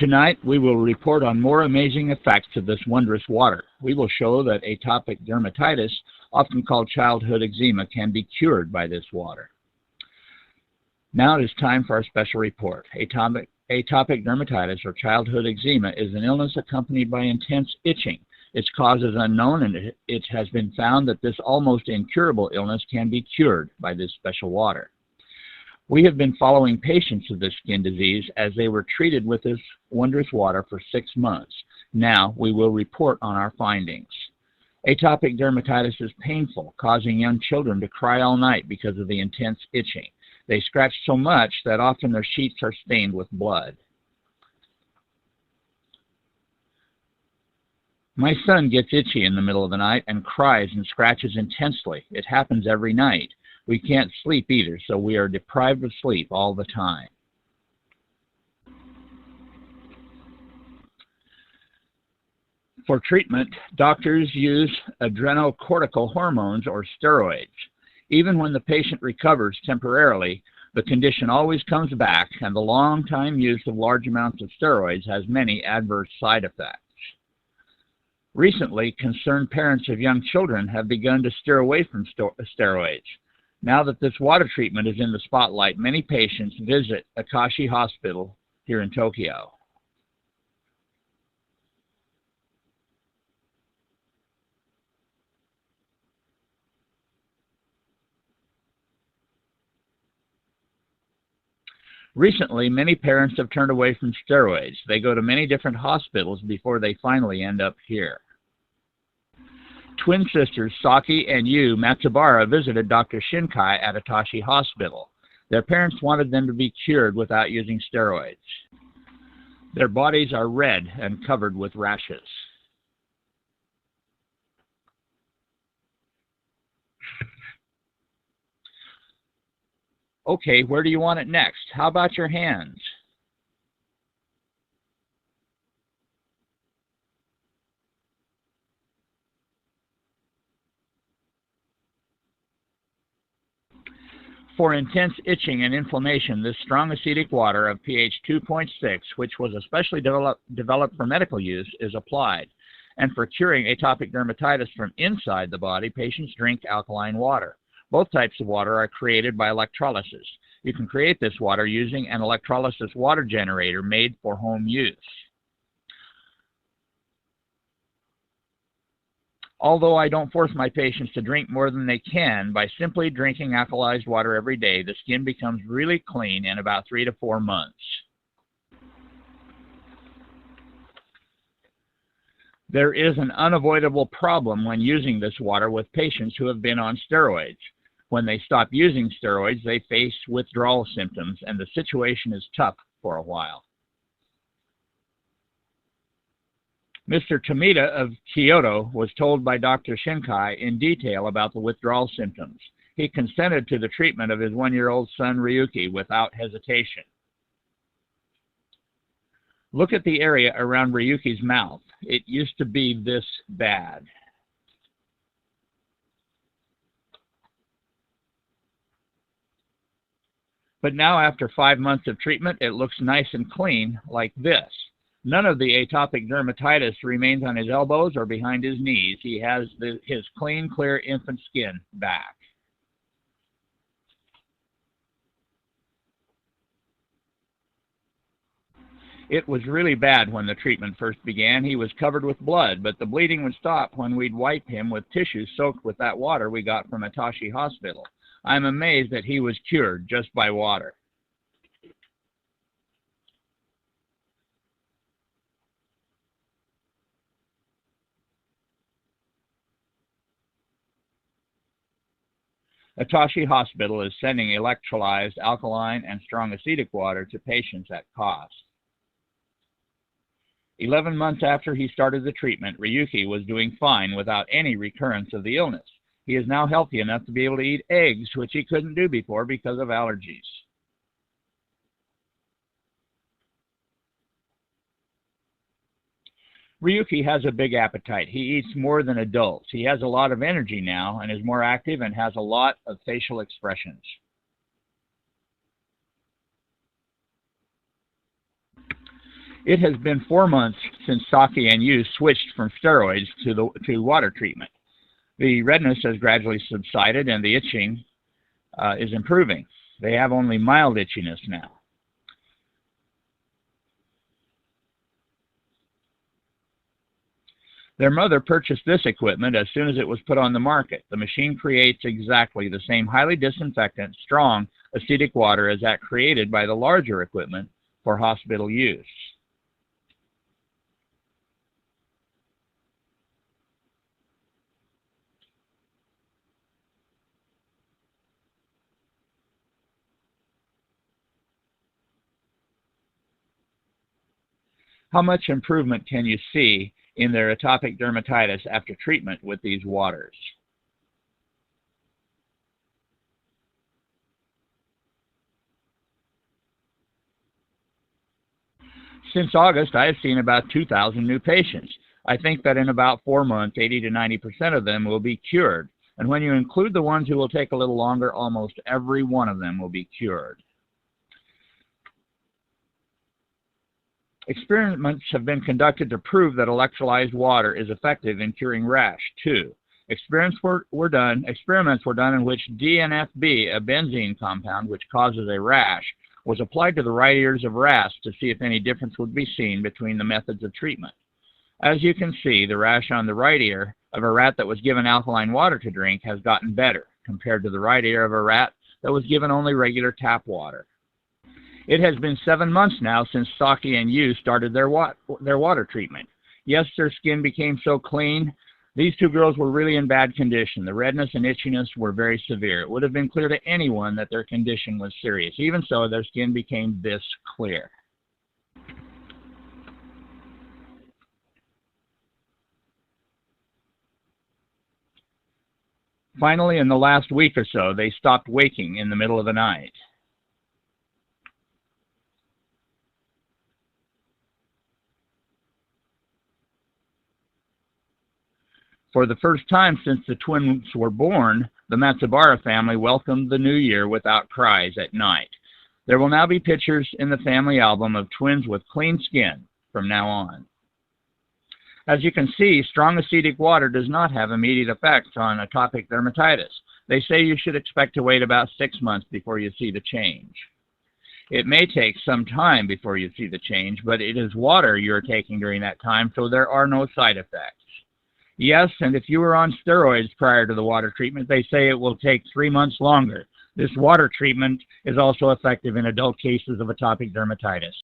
Tonight, we will report on more amazing effects of this wondrous water. We will show that atopic dermatitis, often called childhood eczema, can be cured by this water. Now it is time for our special report. Atopic dermatitis, or childhood eczema, is an illness accompanied by intense itching. Its cause is unknown, and it has been found that this almost incurable illness can be cured by this special water. We have been following patients with this skin disease as they were treated with this wondrous water for 6 months. Now we will report on our findings. Atopic dermatitis is painful, causing young children to cry all night because of the intense itching. They scratch so much that often their sheets are stained with blood. My son gets itchy in the middle of the night and cries and scratches intensely. It happens every night. We can't sleep either, so we are deprived of sleep all the time. For treatment, doctors use adrenocortical hormones or steroids. Even when the patient recovers temporarily, the condition always comes back, and the long-time use of large amounts of steroids has many adverse side effects. Recently, concerned parents of young children have begun to steer away from steroids. Now that this water treatment is in the spotlight, many patients visit Atopijski Hospital here in Tokyo. Recently, many parents have turned away from steroids. They go to many different hospitals before they finally end up here. Twin sisters Saki and Yu Matsubara visited Dr. Shinkai at Atopijski Hospital. Their parents wanted them to be cured without using steroids. Their bodies are red and covered with rashes. Okay, where do you want it next? How about your hands? For intense itching and inflammation, this strong acidic water of pH 2.6, which was especially developed for medical use, is applied. And for curing atopic dermatitis from inside the body, patients drink alkaline water. Both types of water are created by electrolysis. You can create this water using an electrolysis water generator made for home use. Although I don't force my patients to drink more than they can, by simply drinking alkalized water every day, the skin becomes really clean in about 3 to 4 months. There is an unavoidable problem when using this water with patients who have been on steroids. When they stop using steroids, they face withdrawal symptoms, and the situation is tough for a while. Mr. Tomita of Kyoto was told by Dr. Shinkai in detail about the withdrawal symptoms. He consented to the treatment of his 1-year-old son Ryuki without hesitation. Look at the area around Ryuki's mouth. It used to be this bad. But now, after 5 months of treatment, it looks nice and clean like this. None of the atopic dermatitis remains on his elbows or behind his knees. He has his clean, clear infant skin back. It was really bad when the treatment first began. He was covered with blood, but the bleeding would stop when we'd wipe him with tissues soaked with that water we got from Atopijski Hospital. I'm amazed that he was cured just by water. Atopijski Hospital is sending electrolyzed alkaline and strong acidic water to patients at cost. 11 months after he started the treatment, Ryuki was doing fine without any recurrence of the illness. He is now healthy enough to be able to eat eggs, which he couldn't do before because of allergies. Ryuki has a big appetite. He eats more than adults. He has a lot of energy now and is more active and has a lot of facial expressions. It has been 4 months since Saki and Yu switched from steroids to water treatment. The redness has gradually subsided and the itching is improving. They have only mild itchiness now. Their mother purchased this equipment as soon as it was put on the market. The machine creates exactly the same highly disinfectant, strong, acidic water as that created by the larger equipment for hospital use. How much improvement can you see in their atopic dermatitis after treatment with these waters? Since August, I have seen about 2,000 new patients. I think that in about 4 months, 80 to 90% of them will be cured. And when you include the ones who will take a little longer, almost every one of them will be cured. Experiments have been conducted to prove that electrolyzed water is effective in curing rash, too. Experiments were done in which DNFB, a benzene compound which causes a rash, was applied to the right ears of rats to see if any difference would be seen between the methods of treatment. As you can see, the rash on the right ear of a rat that was given alkaline water to drink has gotten better compared to the right ear of a rat that was given only regular tap water. It has been 7 months now since Saki and Yu started their water treatment. Yes, their skin became so clean. These two girls were really in bad condition. The redness and itchiness were very severe. It would have been clear to anyone that their condition was serious. Even so, their skin became this clear. Finally, in the last week or so, they stopped waking in the middle of the night. For the first time since the twins were born, the Matsubara family welcomed the new year without cries at night. There will now be pictures in the family album of twins with clean skin from now on. As you can see, strong acidic water does not have immediate effects on atopic dermatitis. They say you should expect to wait about 6 months before you see the change. It may take some time before you see the change, but it is water you're taking during that time, so there are no side effects. Yes, and if you were on steroids prior to the water treatment, they say it will take 3 months longer. This water treatment is also effective in adult cases of atopic dermatitis.